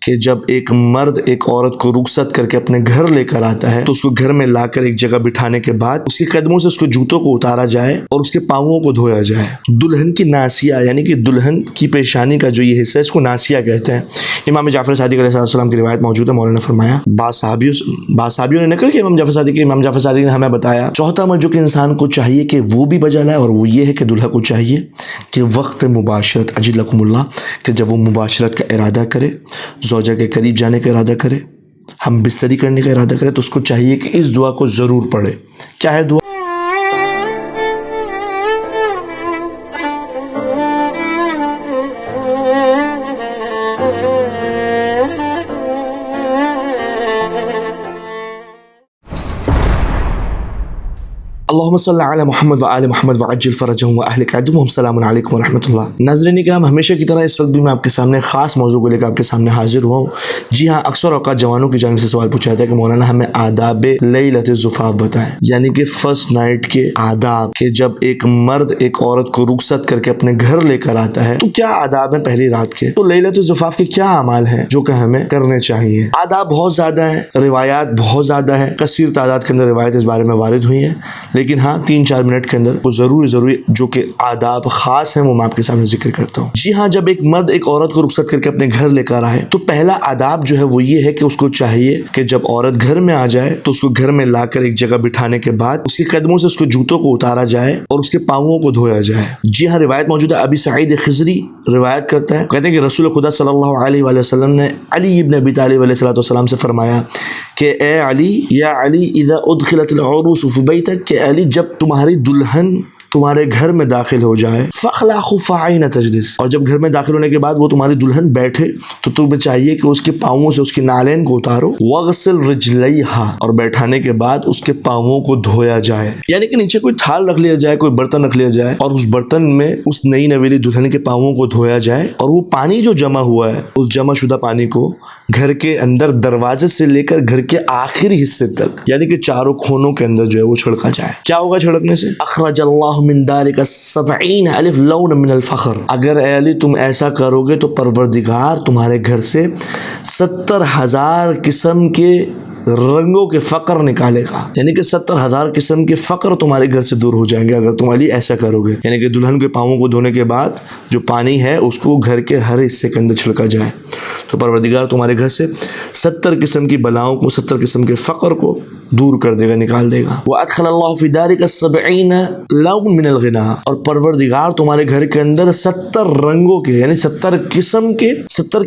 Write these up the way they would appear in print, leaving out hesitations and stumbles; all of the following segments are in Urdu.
کہ جب ایک مرد ایک عورت کو رخصت کر کے اپنے گھر لے کر آتا ہے تو اس کو گھر میں لا کر ایک جگہ بٹھانے کے بعد اس کے قدموں سے اس کو جوتوں کو اتارا جائے اور اس کے پاؤں کو دھویا جائے۔ دلہن کی ناسیہ یعنی کہ دلہن کی پیشانی کا جو یہ حصہ ہے اس کو ناسیہ کہتے ہیں۔ امام جعفر صادق علیہ السلام کی روایت موجود ہے، مولانا نے فرمایا، بعض صحابیوں نے نقل کیا امام جعفر صادق نے ہمیں بتایا چوتھا عمل جو کہ انسان کو چاہیے کہ وہ بھی بجا لائے، اور وہ یہ ہے کہ دلہا کو چاہیے کہ وقت مباشرت اجلکم اللہ، کہ جب وہ مباشرت کا ارادہ کرے، زوجہ کے قریب جانے کا ارادہ کرے، ہم بستری کرنے کا ارادہ کرے، تو اس کو چاہیے کہ اس دعا کو ضرور پڑھے۔ کیا ہے دعا؟ اللہم صلی علی محمد وآل محمد وعجل فرجہم واہلک عدوہم۔ السلام علیکم ورحمۃ اللہ۔ ناظرین کرام، ہمیشہ کی طرح اس وقت بھی میں آپ کے سامنے خاص موضوع کو لے کر آپ کے سامنے حاضر ہوا ہوں۔ جی ہاں، اکثر اوقات جوانوں کی جانب سے سوال پوچھا جاتا ہے کہ مولانا ہمیں آداب لیلۃ الزفاف بتائیں، یعنی کہ فرسٹ نائٹ کے آداب، کہ جب ایک مرد ایک عورت کو رخصت کر کے اپنے گھر لے کر آتا ہے تو کیا آداب ہیں پہلی رات کے، تو لیلۃ الزفاف کے کیا اعمال ہیں جو کہ ہمیں کرنے چاہیے۔ آداب بہت زیادہ ہیں، روایات بہت زیادہ ہیں، کثیر تعداد کے اندر روایت اس بارے میں وارد ہوئی ہیں، لیکن ہاں 3-4 منٹ کے اندر وہ ضروری جو کہ آداب خاص ہیں وہ میں آپ کے سامنے ذکر کرتا ہوں۔ جی ہاں، جب ایک مرد ایک عورت کو رخصت کر کے اپنے گھر لے کر آئے تو پہلا آداب جو ہے وہ یہ ہے کہ اس کو چاہیے کہ جب عورت گھر میں آ جائے تو اس کو گھر میں لا کر ایک جگہ بٹھانے کے بعد اس کے قدموں سے اس کو جوتوں کو اتارا جائے اور اس کے پاؤں کو دھویا جائے۔ جی ہاں، روایت موجود ہے، ابی سعید خضری روایت کرتا ہے، کہتے ہیں کہ رسول خدا صلی اللہ علیہ وآلہ وسلم نے علی ابن ابی طالب علیہ السلام سے فرمایا کہ اے علی، یا علی اذا ادخلت العروس فی بیتک، کہ علی جب تمہاری دلہن تمہارے گھر میں داخل ہو جائے، فخلع خفین تجلس، اور جب گھر میں داخل ہونے کے بعد وہ تمہاری دلہن بیٹھے تو تمہیں چاہیے کہ اس کے پاؤں سے اس کی نالین کو اتارو، وغسل رجلیہا، اور بیٹھانے کے بعد اس کے پاؤں کو دھویا جائے، یعنی کہ نیچے کوئی تھال رکھ لیا جائے، کوئی برتن رکھ لیا جائے اور اس برتن میں اس نئی نویلی دلہن کے پاؤں کو دھویا جائے، اور وہ پانی جو جمع ہوا ہے اس جمع شدہ پانی کو گھر کے اندر دروازے سے لے کر گھر کے آخری حصے تک، یعنی کہ چاروں کونوں کے اندر جو ہے وہ چھڑکا جائے۔ کیا ہوگا چھڑکنے سے؟ اخرج اللہ من دارک 70 الف لون من الفخر، اگر اے علی تم ایسا کرو گے تو پروردگار تمہارے گھر سے 70,000 قسم کے رنگوں کے فقر نکالے گا، یعنی کہ 70,000 قسم کے فقر تمہارے گھر سے دور ہو جائیں گے اگر تم علی ایسا کرو گے، یعنی کہ دلہن کے پاؤں کو دھونے کے بعد جو پانی ہے اس کو گھر کے ہر حصے کے اندر چھڑکا جائے تو پروردگار تمہارے گھر سے 70 قسم کی بلاؤں کو، 70 قسم کے فقر کو دور کر دے گا، نکال دے گا۔ وَأَدْخَلَ اللَّهُ فِي دَارِكَ 70 لَوْن مِنَ الْغِنَى، اور پروردگار تمہارے گھر کے اندر 70 رنگوں کے، یعنی 70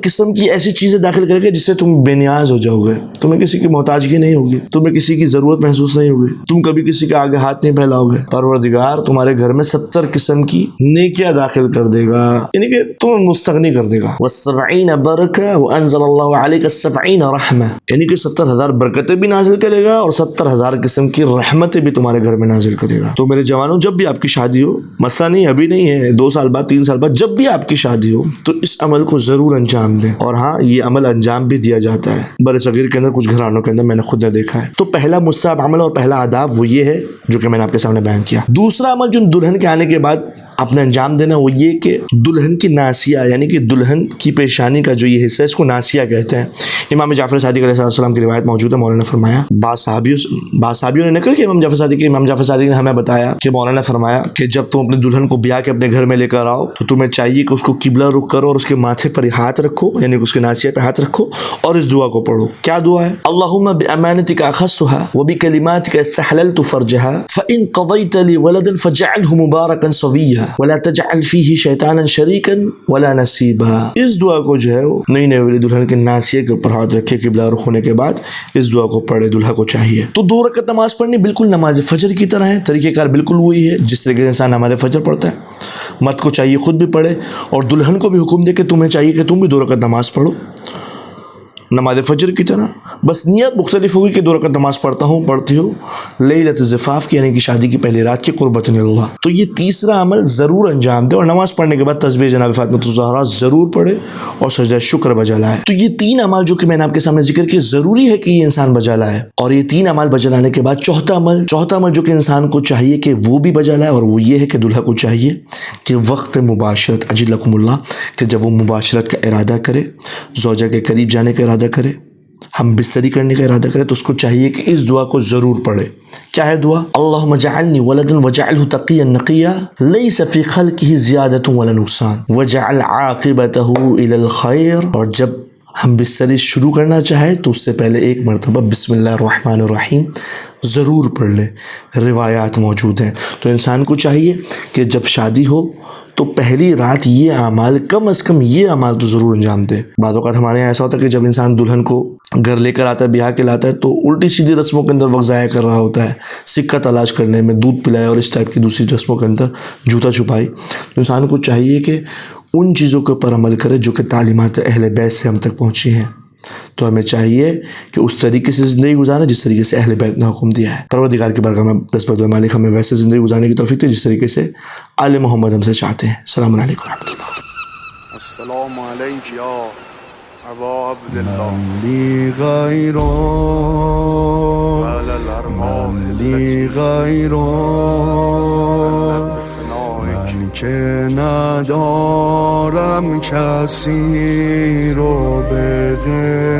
قسم کی ایسی چیزیں داخل کرے گا جس سے تم بے نیاز ہو جاؤ گے، تمہیں کسی کی محتاجگی نہیں ہوگی، تمہیں کسی کی ضرورت محسوس نہیں ہوگی، تم کبھی کسی کے آگے ہاتھ نہیں پھیلاؤ گے۔ پروردگار تمہارے گھر میں 70 قسم کی نیکیاں داخل کر دے گا، یعنی کہ تمہیں مستغنی کر دے گا۔ وَالسَّبْعِينَ بَرَكَةً وَأَنزَلَ اللَّهُ عَلَيْكَ 70 رَحْمَةً، یعنی کہ 70,000 برکتیں بھی نازل کرے گا اور 70,000 قسم کی رحمتیں بھی تمہارے گھر میں نازل کرے گا۔ تو میرے جوانوں، جب بھی آپ کی شادی ہو، مسئلہ نہیں ابھی نہیں ہے، 2 سال بعد 3 سال بعد، جب بھی آپ کی شادی ہو تو اس عمل کو ضرور انجام دیں، اور ہاں یہ عمل انجام بھی دیا جاتا ہے بر صغیر کے اندر، کچھ گھرانوں کے اندر میں نے خود نے دیکھا ہے۔ تو پہلا مستحب عمل اور پہلا آداب وہ یہ ہے جو کہ میں نے آپ کے سامنے بیان کیا۔ دوسرا عمل جو دلہن کے آنے کے بعد آپ نے انجام دینا وہ یہ کہ دلہن کی ناسیہ یعنی کہ دلہن کی پیشانی کا جو یہ حصہ ہے اس کو ناسیہ کہتے ہیں۔ امام جعفر صادق علیہ السلام کی روایت موجود ہے، مولانا نے فرمایا، بعض صحابیوں نے نقل کیا امام جعفر صادق نے ہمیں بتایا کہ مولانا نے فرمایا کہ جب تم اپنی دلہن کو بیاہ کے اپنے گھر میں لے کر آؤ تو تمہیں چاہیے کہ اس کو قبلہ رخ کرو اور اس کے ماتھے پر ہاتھ رکھو، یعنی کہ اس کے ناسیہ پہ ہاتھ رکھو اور اس دعا کو پڑھو۔ کیا دعا ہے؟ اللہم بامانتک اخصها وبکلماتک استحللت فرجها فان قضیت لی ولدا فجعله مبارکا صویا ولا تجعل فیہ شیطانا شریکا ولا نصیبا۔ اس دعا کو جو ہے نئی نویلی دلہن کے ناسیے کے اوپر ہاتھ رکھے، قبلہ رخ ہونے کے بعد اس دعا کو پڑھے، دلہا کو چاہیے۔ تو 2 رکعت نماز پڑھنی بالکل نماز فجر کی طرح ہے، طریقہ کار بالکل وہی ہے جس طریقے سے انسان نماز فجر پڑھتا ہے۔ مرد کو چاہیے خود بھی پڑھے اور دلہن کو بھی حکم دے کہ تمہیں چاہیے کہ تم بھی 2 رکعت نماز پڑھو۔ نماز فجر کی طرح، بس نیت مختلف ہوگی کہ 2 رکعت نماز پڑھتی ہو لیلۃ الزفاف کی، یعنی کہ شادی کی پہلی رات کی، قربۃ اللہ. تو یہ تیسرا عمل ضرور انجام دے، اور نماز پڑھنے کے بعد تسبیح جناب فاطمہ الزہرا ضرور پڑھے اور سجدہ شکر بجا لائے. تو یہ 3 اعمال جو کہ میں نے آپ کے سامنے ذکر کیے، ضروری ہے کہ یہ انسان بجا لائے. اور یہ 3 اعمال بجا لانے کے بعد چوتھا عمل جو کہ انسان کو چاہیے کہ وہ بھی بجا لائے، اور وہ یہ ہے کہ دلہا کو چاہیے کہ وقت مباشرت اجلکم اللہ، کہ جب وہ مباشرت کا ارادہ کرے، زوجہ کے قریب جانے کا ارادہ کرے، ہم بستری کرنے کا ارادہ کرے، تو اس کو چاہیے کہ اس دعا کو ضرور پڑھے. کیا ہے دعا؟ اللہم اجعلنی ولدا وجعلہ تقیا نقیا لیس فی خلقہ زیادۃ ولا نقصان وجعل عاقبتہ الی الخیر. اور جب ہم بستری شروع کرنا چاہے تو اس سے پہلے ایک مرتبہ بسم اللہ الرحمن الرحیم ضرور پڑھ لے. روایات موجود ہیں. تو انسان کو چاہیے کہ جب شادی ہو تو پہلی رات یہ اعمال، کم از کم یہ اعمال تو ضرور انجام دے. بعض اوقات ہمارے یہاں ایسا ہوتا ہے کہ جب انسان دلہن کو گھر لے کر آتا ہے، بیاہ کے لاتا ہے، تو الٹی سیدھی رسموں کے اندر وقت ضائع کر رہا ہوتا ہے، سکہ تلاش کرنے میں، دودھ پلائے اور اس ٹائپ کی دوسری رسموں کے اندر جوتا چھپائی. تو انسان کو چاہیے کہ ان چیزوں کے اوپر عمل کرے جو کہ تعلیمات اہل بیت سے ہم تک پہنچی ہیں. تو ہمیں چاہیے کہ اس طریقے سے زندگی گزاریں جس طریقے سے اہل بیت نے حکم دیا ہے. پروردگار کی بارگاہ میں دست بدو مالک ہمیں ویسے زندگی گزارنے کی توفیق دے جس طریقے سے آل محمد ہم سے چاہتے ہیں. السلام علیکم ورحمۃ اللہ. السلام علیک یا ابا عبداللہ. لی غیرو من لی غیرو من که ندارم کسی رو به